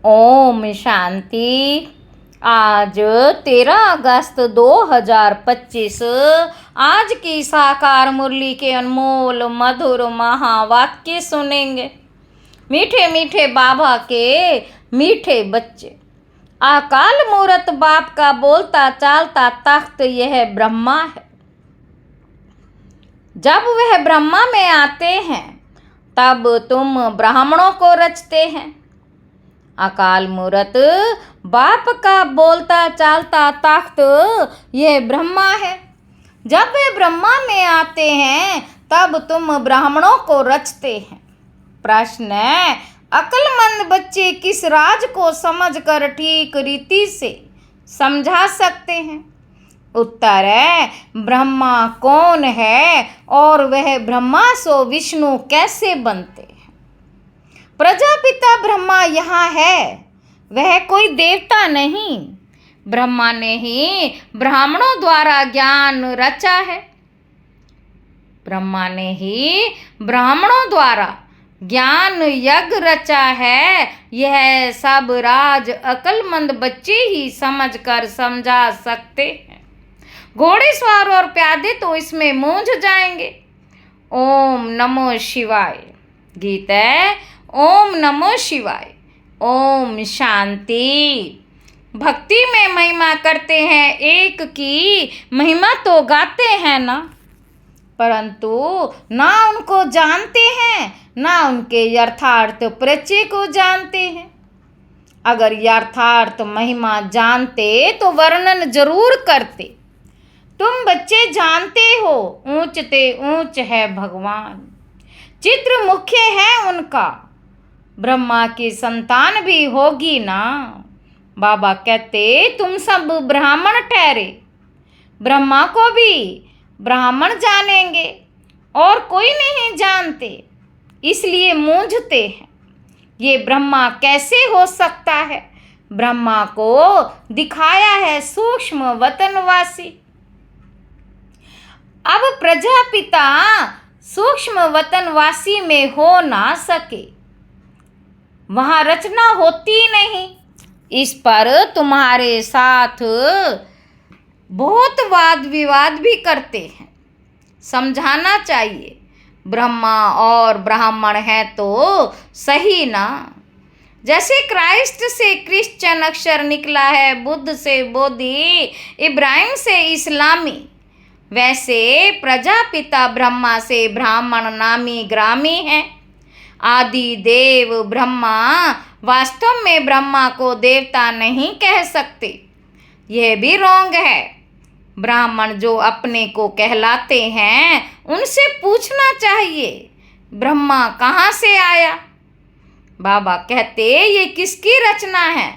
ओम शांति। आज 13 अगस्त 2025 आज की साकार मुरली के अनमोल मधुर महावाक्य सुनेंगे। मीठे मीठे बाबा के मीठे बच्चे। अकाल मूरत बाप का बोलता चालता तख्त यह ब्रह्मा है। जब वह ब्रह्मा में आते हैं तब तुम ब्राह्मणों को रचते हैं। अकाल मूरत बाप का बोलता चालता तख्त यह ब्रह्मा है। जब वे ब्रह्मा में आते हैं तब तुम ब्राह्मणों को रचते हैं। प्रश्न है, अक्लमंद बच्चे किस राज को समझकर ठीक रीति से समझा सकते हैं? उत्तर है, ब्रह्मा कौन है और वह ब्रह्मा सो विष्णु कैसे बनते हैं? प्रजापिता ब्रह्मा यहाँ है, वह कोई देवता नहीं। ब्रह्मा ने ही ब्राह्मणों द्वारा ज्ञान रचा है। ब्रह्मा ने ही ब्राह्मणों द्वारा ज्ञान यज्ञ रचा है। यह सब राज अक्लमंद बच्चे ही समझकर समझा सकते हैं। घोड़ेसवार और प्यादे तो इसमें मूंझ जाएंगे। ओम नमो शिवाय। गीत है, ओम नमो शिवाय। ओम शांति। भक्ति में महिमा करते हैं एक की, महिमा तो गाते हैं ना, परंतु ना उनको जानते हैं ना उनके यथार्थ परिचय को जानते हैं। अगर यथार्थ महिमा जानते तो वर्णन जरूर करते। तुम बच्चे जानते हो ऊंचते ऊंच है भगवान, चित्र मुख्य है उनका। ब्रह्मा की संतान भी होगी ना। बाबा कहते तुम सब ब्राह्मण ठहरे। ब्रह्मा को भी ब्राह्मण जानेंगे और कोई नहीं जानते, इसलिए मूंझते हैं। ये ब्रह्मा कैसे हो सकता है? ब्रह्मा को दिखाया है सूक्ष्म वतनवासी। अब प्रजापिता सूक्ष्म वतनवासी में हो ना सके, वहां रचना होती नहीं। इस पर तुम्हारे साथ बहुत वाद विवाद भी करते हैं। समझाना चाहिए, ब्रह्मा और ब्राह्मण है तो सही ना। जैसे क्राइस्ट से क्रिश्चियन अक्षर निकला है, बुद्ध से बोधि, इब्राहिम से इस्लामी, वैसे प्रजापिता ब्रह्मा से ब्राह्मण नामी ग्रामी है। आदि देव ब्रह्मा वास्तव में ब्रह्मा को देवता नहीं कह सकते, यह भी रोंग है। ब्राह्मण जो अपने को कहलाते हैं उनसे पूछना चाहिए ब्रह्मा कहाँ से आया। बाबा कहते ये किसकी रचना है?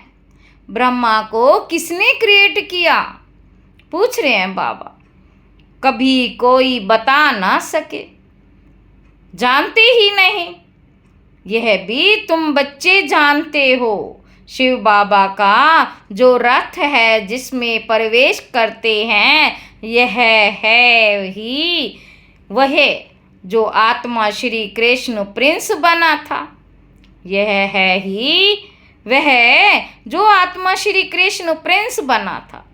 ब्रह्मा को किसने क्रिएट किया? पूछ रहे हैं बाबा। कभी कोई बता ना सके, जानते ही नहीं। यह भी तुम बच्चे जानते हो। शिव बाबा का जो रथ है जिसमें प्रवेश करते हैं, यह है ही वह जो आत्मा श्री कृष्ण प्रिंस बना था। यह है ही वह जो आत्मा श्री कृष्ण प्रिंस बना था।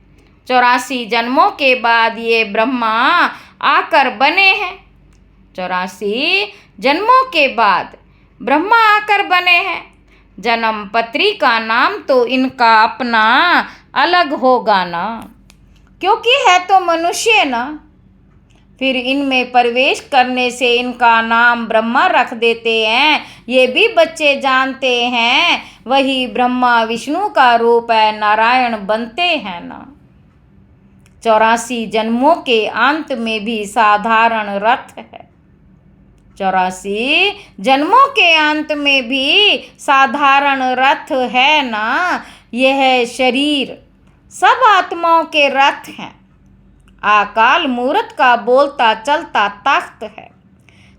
84 जन्मों के बाद ये ब्रह्मा आकर बने हैं। 84 जन्मों के बाद ब्रह्मा आकर बने हैं। जन्म पत्री का नाम तो इनका अपना अलग होगा ना, क्योंकि है तो मनुष्य ना। फिर इनमें प्रवेश करने से इनका नाम ब्रह्मा रख देते हैं। ये भी बच्चे जानते हैं वही ब्रह्मा विष्णु का रूप है, नारायण बनते हैं ना। 84 जन्मों के अंत में भी साधारण रथ है। 84 जन्मों के अंत में भी साधारण रथ है ना। यह शरीर सब आत्माओं के रथ हैं। अकाल मूरत का बोलता चलता तख्त है।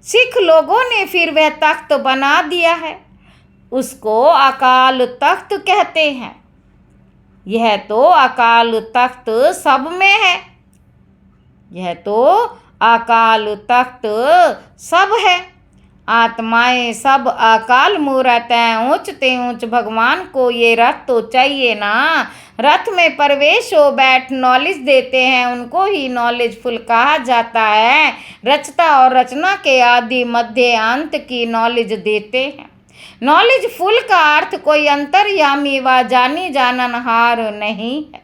सिख लोगों ने फिर वह तख्त बना दिया है, उसको अकाल तख्त कहते हैं। यह तो अकाल तख्त सब में है। यह तो अकाल तख्त सब है। आत्माएं सब अकाल मूरत हैं, ऊंचते ऊंच भगवान को ये रथ तो चाहिए ना। रथ में प्रवेश हो बैठ नॉलेज देते हैं, उनको ही नॉलेजफुल कहा जाता है। रचता और रचना के आदि मध्य अंत की नॉलेज देते हैं। नॉलेजफुल का अर्थ कोई अंतर्यामी व जानी जाननहार नहीं है।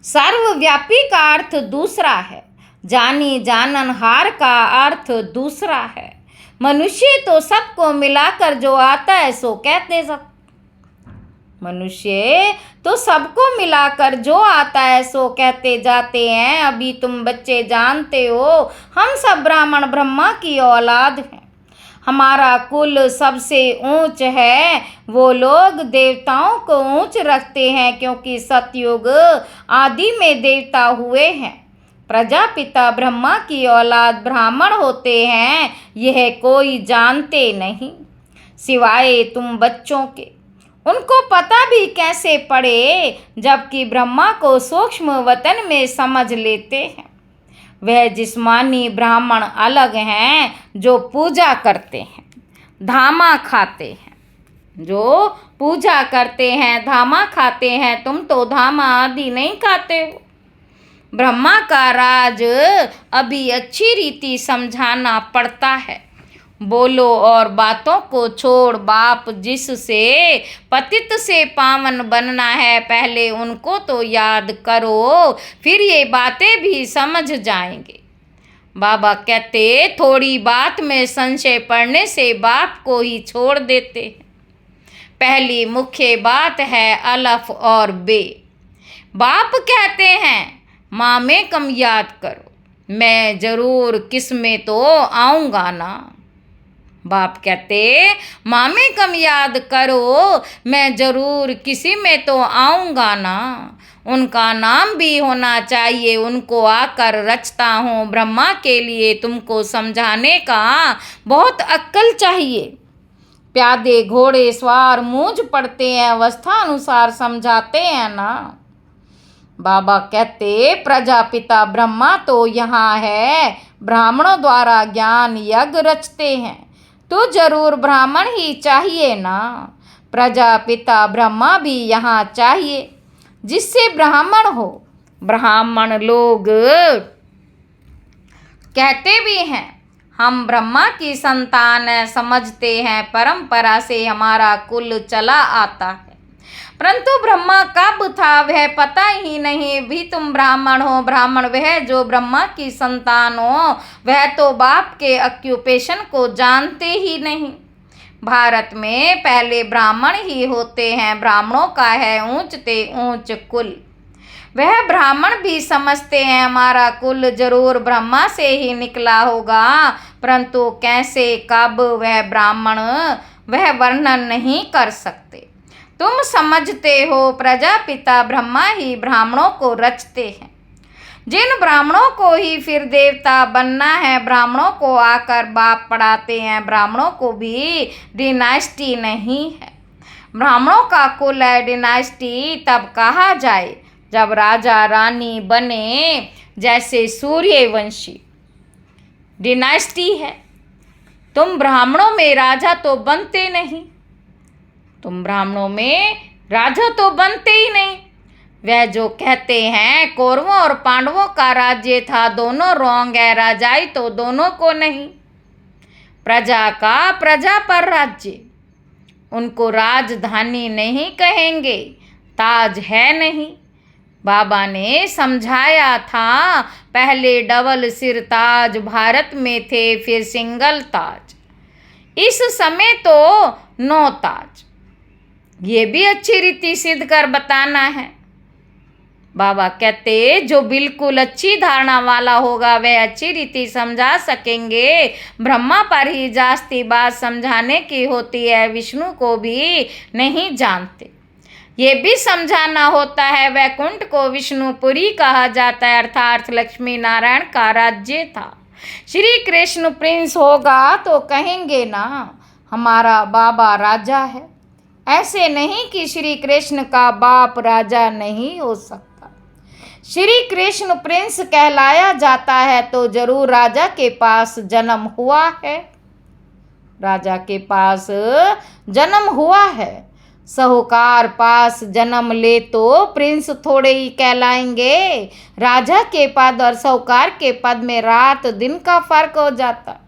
सर्वव्यापी का अर्थ दूसरा है, जानी जाननहार का अर्थ दूसरा है। मनुष्य तो सबको मिलाकर जो आता है सो कहते सब। मनुष्य तो सबको मिलाकर जो आता है सो कहते जाते हैं। अभी तुम बच्चे जानते हो हम सब ब्राह्मण ब्रह्मा की औलाद हैं। हमारा कुल सबसे ऊंच है। वो लोग देवताओं को ऊंच रखते हैं क्योंकि सतयुग आदि में देवता हुए हैं। प्रजापिता ब्रह्मा की औलाद ब्राह्मण होते हैं, यह कोई जानते नहीं सिवाय तुम बच्चों के। उनको पता भी कैसे पड़े, जबकि ब्रह्मा को सूक्ष्म वतन में समझ लेते हैं। वह जिस्मानी ब्राह्मण अलग हैं जो पूजा करते हैं, धामा खाते हैं। जो पूजा करते हैं, धामा खाते हैं, तुम तो धामा आदि नहीं खाते हो। ब्रह्मा का राज अभी अच्छी रीति समझाना पड़ता है। बोलो और बातों को छोड़, बाप जिससे पतित से पावन बनना है पहले उनको तो याद करो, फिर ये बातें भी समझ जाएंगे। बाबा कहते थोड़ी बात में संशय पड़ने से बाप को ही छोड़ देते हैं। पहली मुख्य बात है अलफ और बे। बाप कहते हैं माँ में कम याद करो, मैं जरूर किस में तो आऊँगा ना। बाप कहते माँ में कम याद करो, मैं जरूर किसी में तो आऊँगा ना। उनका नाम भी होना चाहिए, उनको आकर रचता हूँ। ब्रह्मा के लिए तुमको समझाने का बहुत अक्ल चाहिए। प्यादे घोड़े सवार मूंझ पड़ते हैं, अवस्था अनुसार समझाते हैं ना। बाबा कहते प्रजापिता ब्रह्मा तो यहाँ है, ब्राह्मणों द्वारा ज्ञान यज्ञ रचते हैं, तो जरूर ब्राह्मण ही चाहिए ना। प्रजापिता ब्रह्मा भी यहाँ चाहिए जिससे ब्राह्मण हो। ब्राह्मण लोग कहते भी हैं हम ब्रह्मा की संतान है, समझते हैं परंपरा से हमारा कुल चला आता है। परंतु ब्रह्मा कब था वह पता ही नहीं। भी तुम ब्राह्मण हो, ब्राह्मण वह जो ब्रह्मा की संतान हो, वह तो बाप के ऑक्यूपेशन को जानते ही नहीं। भारत में पहले ब्राह्मण ही होते हैं। ब्राह्मणों का है ऊंचते ऊंच कुल। वह ब्राह्मण भी समझते हैं हमारा कुल जरूर ब्रह्मा से ही निकला होगा, परंतु कैसे कब वह ब्राह्मण वह वर्णन नहीं कर सकते। तुम समझते हो प्रजापिता ब्रह्मा ही ब्राह्मणों को रचते हैं। जिन ब्राह्मणों को ही फिर देवता बनना है, ब्राह्मणों को आकर बाप पढ़ाते हैं। ब्राह्मणों को भी डिनाइस्टी नहीं है। ब्राह्मणों का कुल है, डिनाइस्टी तब कहा जाए जब राजा रानी बने, जैसे सूर्यवंशी डिनाइस्टी है। तुम ब्राह्मणों में राजा तो बनते नहीं, तुम ब्राह्मणों में राजा तो बनते ही नहीं। वह जो कहते हैं कौरवों और पांडवों का राज्य था, दोनों रॉन्ग है। राजाई तो दोनों को नहीं। प्रजा का प्रजा पर राज्य, उनको राजधानी नहीं कहेंगे, ताज है नहीं। बाबा ने समझाया था पहले डबल सिर ताज भारत में थे, फिर सिंगल ताज, इस समय तो 9 ताज। ये भी अच्छी रीति सिद्ध कर बताना है। बाबा कहते जो बिल्कुल अच्छी धारणा वाला होगा वह अच्छी रीति समझा सकेंगे। ब्रह्मा पर ही जास्ती बात समझाने की होती है, विष्णु को भी नहीं जानते। ये भी समझाना होता है वैकुंठ को विष्णुपुरी कहा जाता है, अर्थात लक्ष्मी नारायण का राज्य था। श्री कृष्ण प्रिंस होगा तो कहेंगे ना हमारा बाबा राजा है। ऐसे नहीं कि श्री कृष्ण का बाप राजा नहीं हो सकता। श्री कृष्ण प्रिंस कहलाया जाता है तो जरूर राजा के पास जन्म हुआ है। राजा के पास जन्म हुआ है। साहूकार पास जन्म ले तो प्रिंस थोड़े ही कहलाएंगे। राजा के पद और साहूकार के पद में रात दिन का फर्क हो जाता।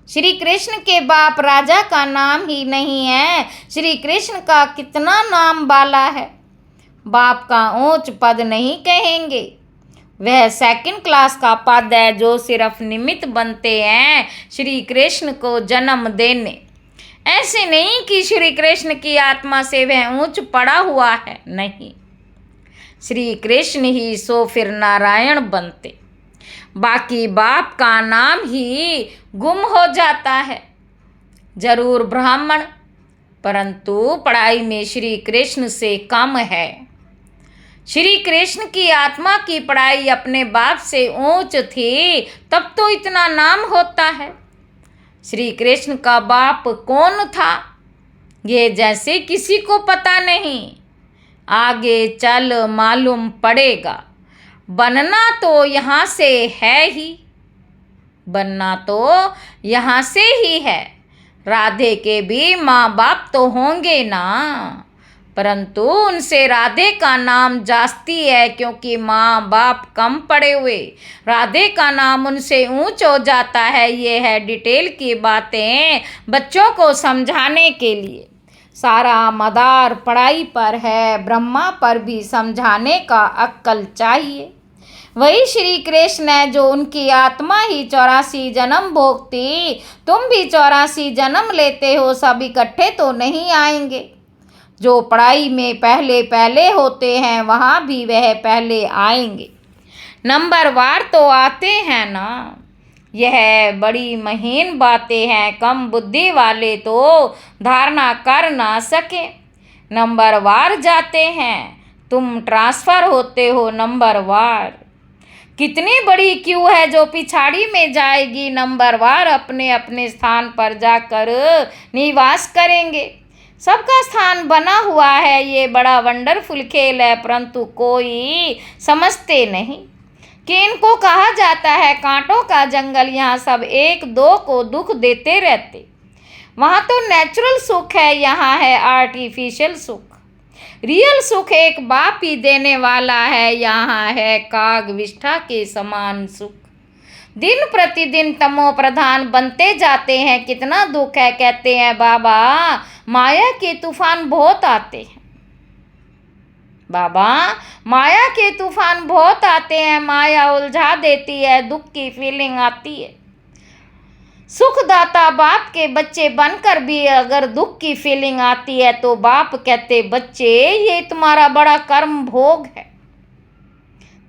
श्री कृष्ण के बाप राजा का नाम ही नहीं है, श्री कृष्ण का कितना नाम वाला है। बाप का ऊंच पद नहीं कहेंगे, वह सेकंड क्लास का पद है जो सिर्फ निमित्त बनते हैं श्री कृष्ण को जन्म देने। ऐसे नहीं कि श्री कृष्ण की आत्मा से वह ऊंच पड़ा हुआ है, नहीं। श्री कृष्ण ही सो फिर नारायण बनते, बाकी बाप का नाम ही गुम हो जाता है। जरूर ब्राह्मण, परंतु पढ़ाई में श्री कृष्ण से कम है। श्री कृष्ण की आत्मा की पढ़ाई अपने बाप से ऊंच थी, तब तो इतना नाम होता है। श्री कृष्ण का बाप कौन था, ये जैसे किसी को पता नहीं। आगे चल मालूम पड़ेगा। बनना तो यहाँ से है ही, बनना तो यहाँ से ही है। राधे के भी माँ बाप तो होंगे ना, परंतु उनसे राधे का नाम जास्ती है क्योंकि माँ बाप कम पड़े हुए। राधे का नाम उनसे ऊंच हो जाता है। ये है डिटेल की बातें बच्चों को समझाने के लिए। सारा मदार पढ़ाई पर है, ब्रह्मा पर भी समझाने का अक्ल चाहिए। वही श्री कृष्ण है जो उनकी आत्मा ही 84 जन्म भोगती। तुम भी 84 जन्म लेते हो, सब इकट्ठे तो नहीं आएंगे। जो पढ़ाई में पहले पहले होते हैं वहाँ भी वह पहले आएंगे। नंबर वार तो आते हैं ना। यह बड़ी महीन बातें हैं, कम बुद्धि वाले तो धारणा कर ना सके। नंबर वार जाते हैं, तुम ट्रांसफ़र होते हो नंबर वार। कितनी बड़ी क्यू है जो पिछाड़ी में जाएगी। नंबर वार अपने अपने स्थान पर जाकर निवास करेंगे। सबका स्थान बना हुआ है। ये बड़ा वंडरफुल खेल है, परंतु कोई समझते नहीं कि इनको कहा जाता है कांटों का जंगल। यहाँ सब एक दो को दुख देते रहते। वहाँ तो नेचुरल सुख है, यहाँ है आर्टिफिशियल सुख। रियल सुख एक बाप ही देने वाला है, यहाँ है काग विष्ठा के समान सुख। दिन प्रतिदिन तमो प्रधान बनते जाते हैं। कितना दुख है, कहते हैं बाबा माया के तूफान बहुत आते हैं। बाबा माया के तूफान बहुत आते हैं, माया उलझा देती है, दुख की फीलिंग आती है। सुखदाता बाप के बच्चे बनकर भी अगर दुख की फीलिंग आती है तो बाप कहते बच्चे ये तुम्हारा बड़ा कर्म भोग है।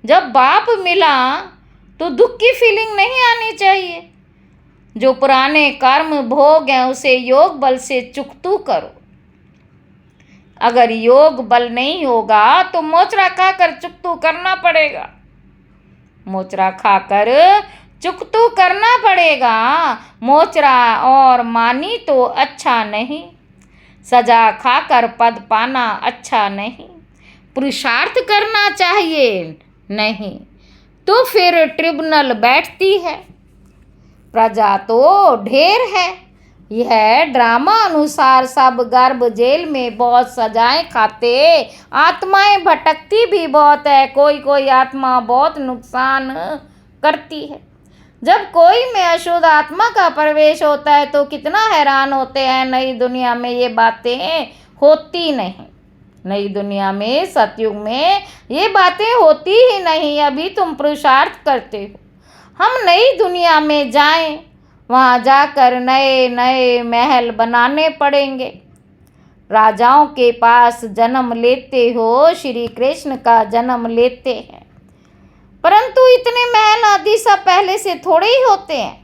जब बाप मिला तो दुख की फीलिंग नहीं आनी चाहिए। जो पुराने कर्म भोग हैं उसे योग बल से चुकतू करो। अगर योग बल नहीं होगा तो मोचरा खाकर चुकतू करना पड़ेगा। मोचरा खाकर चुकतू करना पड़ेगा। मोचरा और मानी तो अच्छा नहीं, सजा खाकर पद पाना अच्छा नहीं। पुरुषार्थ करना चाहिए, नहीं तो फिर ट्रिब्यूनल बैठती है। प्रजा तो ढेर है। यह ड्रामा अनुसार सब गर्भ जेल में बहुत सजाएं खाते, आत्माएं भटकती भी बहुत है। कोई कोई आत्मा बहुत नुकसान करती है। जब कोई में अशुद्ध आत्मा का प्रवेश होता है तो कितना हैरान होते हैं। नई दुनिया में ये बातें होती नहीं। नई दुनिया में सतयुग में ये बातें होती ही नहीं। अभी तुम पुरुषार्थ करते हो। हम नई दुनिया में जाएं, वहाँ जाकर नए नए महल बनाने पड़ेंगे। राजाओं के पास जन्म लेते हो, श्री कृष्ण का जन्म लेते हैं, परंतु इतने महल आदि सब पहले से थोड़े ही होते हैं।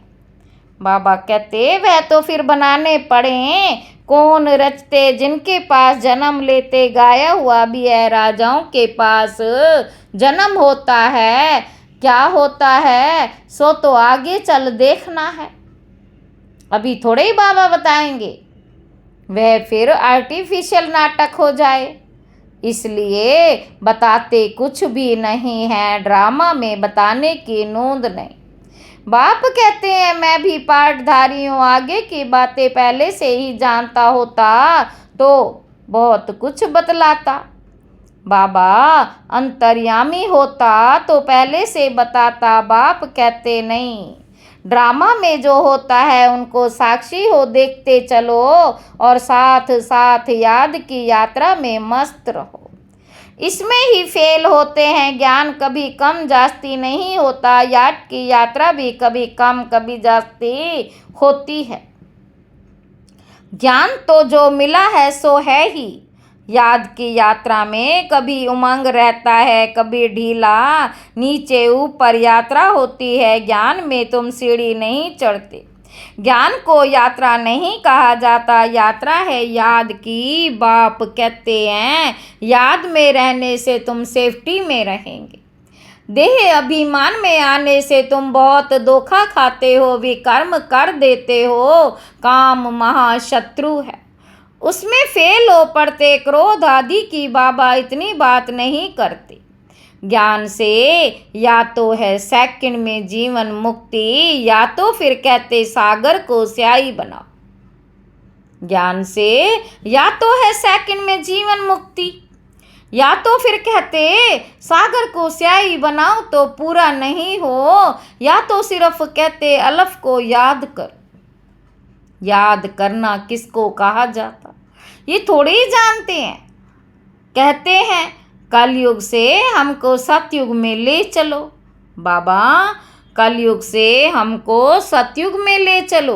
बाबा कहते वह तो फिर बनाने पड़े। कौन रचते जिनके पास जन्म लेते। गाया हुआ भी है, राजाओं के पास जन्म होता है। क्या होता है सो तो आगे चल देखना है, अभी थोड़े ही बाबा बताएंगे। वह फिर आर्टिफिशियल नाटक हो जाए। इसलिए बताते कुछ भी नहीं है, ड्रामा में बताने की नोंद नहीं। बाप कहते हैं मैं भी पाठधारी हूँ, आगे की बातें पहले से ही जानता होता तो बहुत कुछ बतलाता। बाबा अंतर्यामी होता तो पहले से बताता, बाप कहते नहीं। ड्रामा में जो होता है उनको साक्षी हो देखते चलो और साथ साथ याद की यात्रा में मस्त रहो। इसमें ही फेल होते हैं, ज्ञान कभी कम जास्ती नहीं होता, याद की यात्रा भी कभी कम कभी जास्ती होती है। ज्ञान तो जो मिला है सो है ही, याद की यात्रा में कभी उमंग रहता है कभी ढीला, नीचे ऊपर यात्रा होती है, ज्ञान में तुम सीढ़ी नहीं चढ़ते। ज्ञान को यात्रा नहीं कहा जाता, यात्रा है याद की। बाप कहते हैं याद में रहने से तुम सेफ्टी में रहेंगे, देह अभिमान में आने से तुम बहुत धोखा खाते हो, विकर्म कर देते हो, काम महाशत्रु है, उसमें फेल हो पड़ते, क्रोध आदि की बाबा इतनी बात नहीं करते। ज्ञान से या तो है सेकंड में जीवन मुक्ति, या तो फिर कहते सागर को स्याही बनाओ। ज्ञान से या तो है सेकंड में जीवन मुक्ति, या तो फिर कहते सागर को स्याही बनाओ तो पूरा नहीं हो, या तो सिर्फ कहते अलफ को याद कर। याद करना किसको कहा जाता ये थोड़े ही जानते हैं। कहते हैं कलयुग से हमको सतयुग में ले चलो। बाबा कलयुग से हमको सतयुग में ले चलो।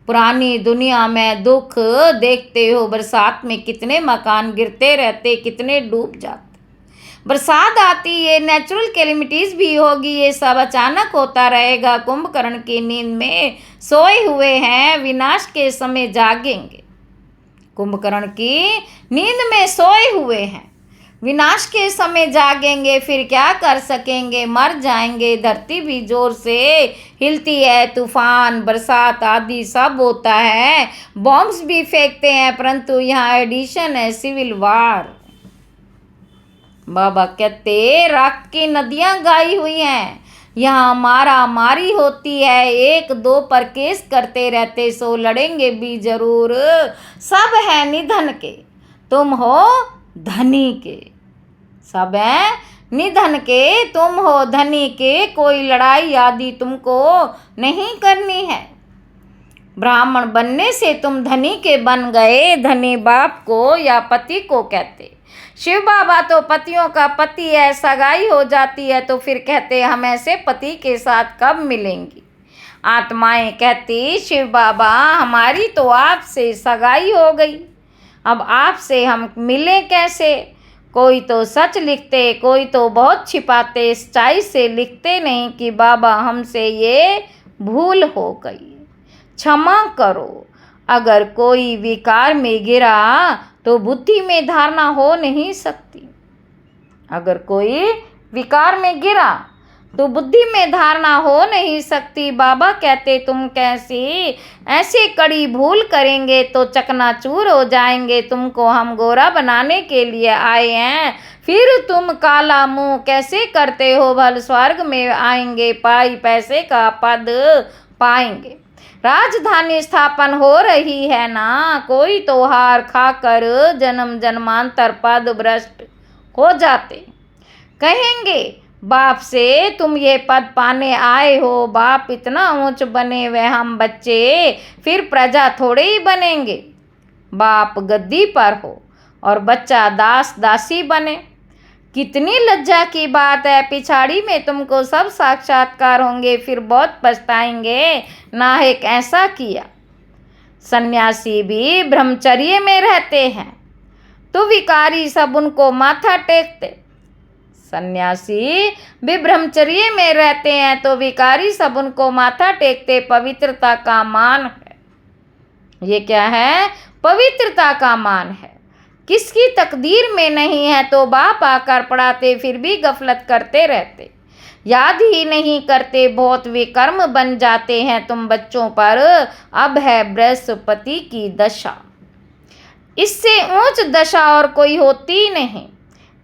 पुरानी दुनिया में दुख देखते हो, बरसात में कितने मकान गिरते रहते, कितने डूब जाते। बरसात आती है, नेचुरल कैलेमिटीज़ भी होगी, ये सब अचानक होता रहेगा। कुंभकर्ण की नींद में सोए हुए हैं, विनाश के समय जागेंगे। कुंभकर्ण की नींद में सोए हुए हैं, विनाश के समय जागेंगे, फिर क्या कर सकेंगे, मर जाएंगे। धरती भी जोर से हिलती है, तूफान बरसात आदि सब होता है, बॉम्ब्स भी फेंकते हैं, परंतु यहाँ एडिशन है सिविल वार। बाबा कहते राख की नदियाँ गाई हुई हैं, यहाँ मारा मारी होती है, एक दो पर केस करते रहते, सो लड़ेंगे भी जरूर। सब है निधन के, तुम हो धनी के, सब है निधन के, तुम हो धनी के, कोई लड़ाई आदि तुमको नहीं करनी है। ब्राह्मण बनने से तुम धनी के बन गए, धनी बाप को या पति को कहते। शिव बाबा तो पतियों का पति है, सगाई हो जाती है तो फिर कहते हम ऐसे पति के साथ कब मिलेंगी। आत्माएं कहती शिव बाबा हमारी तो आपसे सगाई हो गई, अब आपसे हम मिले कैसे। कोई तो सच लिखते, कोई तो बहुत छिपाते, सच्चाई से लिखते नहीं कि बाबा हमसे ये भूल हो गई, क्षमा करो। अगर कोई विकार में गिरा तो बुद्धि में धारणा हो नहीं सकती। अगर कोई विकार में गिरा तो बुद्धि में धारणा हो नहीं सकती। बाबा कहते तुम कैसी ऐसी कड़ी भूल करेंगे तो चकनाचूर हो जाएंगे। तुमको हम गोरा बनाने के लिए आए हैं, फिर तुम काला मुंह कैसे करते हो। भल स्वर्ग में आएंगे, पाई पैसे का पद पाएंगे। राजधानी स्थापन हो रही है ना, कोई तो हार खाकर जन्म जन्मांतर पद भ्रष्ट हो जाते। कहेंगे बाप से तुम ये पद पाने आए हो, बाप इतना ऊंच बने वे हम बच्चे, फिर प्रजा थोड़े ही बनेंगे। बाप गद्दी पर हो और बच्चा दास दासी बने, कितनी लज्जा की बात है। पिछाड़ी में तुमको सब साक्षात्कार होंगे, फिर बहुत पछताएंगे नाहक ऐसा किया। सन्यासी भी ब्रह्मचर्य में रहते हैं तो विकारी सब उनको माथा टेकते। सन्यासी भी ब्रह्मचर्य में रहते हैं तो विकारी सब उनको माथा टेकते। पवित्रता का मान है, ये क्या है, पवित्रता का मान है। किसकी तकदीर में नहीं है तो बाप आकर पढ़ाते, फिर भी गफलत करते रहते, याद ही नहीं करते, बहुत विकर्म बन जाते हैं तुम बच्चों पर। अब है बृहस्पति की दशा, इससे ऊंच दशा और कोई होती नहीं।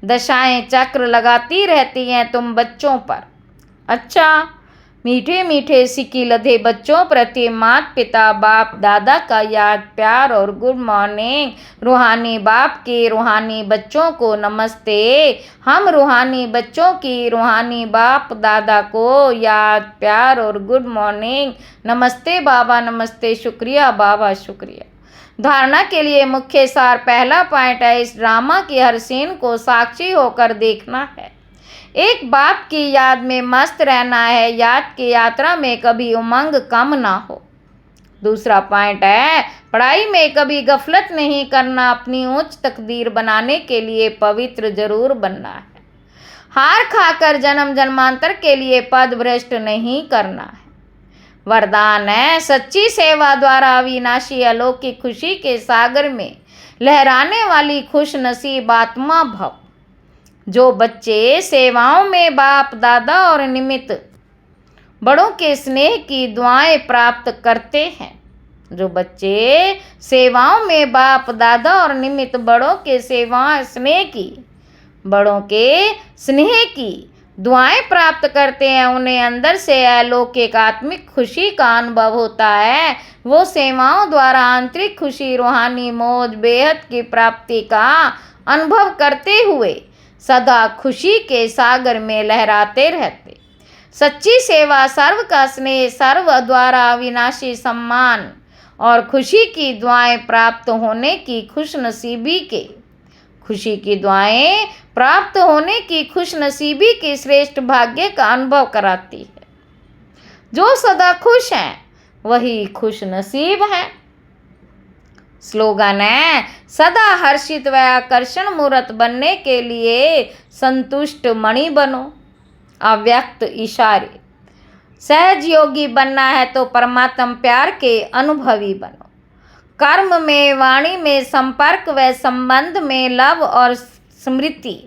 दशाएं चक्र लगाती रहती हैं तुम बच्चों पर। अच्छा, मीठे मीठे सिक्की लदे बच्चों प्रति माता पिता बाप दादा का याद प्यार और गुड मॉर्निंग। रूहानी बाप के रूहानी बच्चों को नमस्ते। हम रूहानी बच्चों की रूहानी बाप दादा को याद प्यार और गुड मॉर्निंग। नमस्ते बाबा, नमस्ते, शुक्रिया बाबा, शुक्रिया। धारणा के लिए मुख्य सार पहला पॉइंट है, इस ड्रामा की हर सीन को साक्षी होकर देखना है। एक बाप की याद में मस्त रहना है, याद की यात्रा में कभी उमंग कम ना हो। दूसरा पॉइंट है, पढ़ाई में कभी गफलत नहीं करना, अपनी उच्च तकदीर बनाने के लिए पवित्र जरूर बनना है। हार खाकर जन्म जन्मांतर के लिए पद भ्रष्ट नहीं करना है। वरदान है, सच्ची सेवा द्वारा अविनाशी अलौकिक खुशी के सागर में लहराने वाली खुश नसीब आत्मा भव। जो बच्चे सेवाओं में बाप दादा और निमित्त बड़ों के स्नेह की दुआएं प्राप्त करते हैं, जो बच्चे सेवाओं में बाप दादा और निमित्त बड़ों के बड़ों के स्नेह की दुआएं प्राप्त करते हैं, उन्हें अंदर से अलौकिक आत्मिक खुशी का अनुभव होता है। वो सेवाओं द्वारा आंतरिक खुशी, रूहानी मौज, बेहद की प्राप्ति का अनुभव करते हुए सदा खुशी के सागर में लहराते रहते। सच्ची सेवा, सर्व का स्नेह, सर्व द्वारा अविनाशी सम्मान और खुशी की दुआएं प्राप्त होने की खुशनसीबी की श्रेष्ठ भाग्य का अनुभव कराती है। जो सदा खुश हैं वही खुश नसीब हैं। स्लोगन है, सदा हर्षित व आकर्षण मूर्त बनने के लिए संतुष्ट मणि बनो। अव्यक्त इशारे, सहज योगी बनना है तो परमात्म प्यार के अनुभवी बनो। कर्म में, वाणी में, संपर्क व संबंध में लव और स्मृति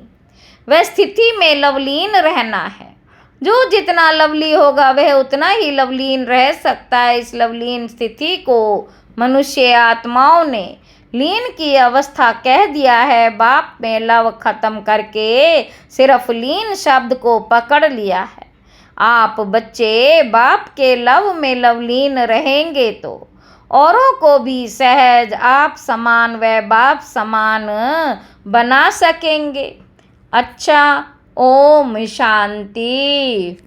व स्थिति में लवलीन रहना है। जो जितना लवली होगा वह उतना ही लवलीन रह सकता है। इस लवलीन स्थिति को मनुष्य आत्माओं ने लीन की अवस्था कह दिया है। बाप में लव खत्म करके सिर्फ लीन शब्द को पकड़ लिया है। आप बच्चे बाप के लव में लवलीन रहेंगे तो औरों को भी सहज आप समान व बाप समान बना सकेंगे। अच्छा, ओम शांति।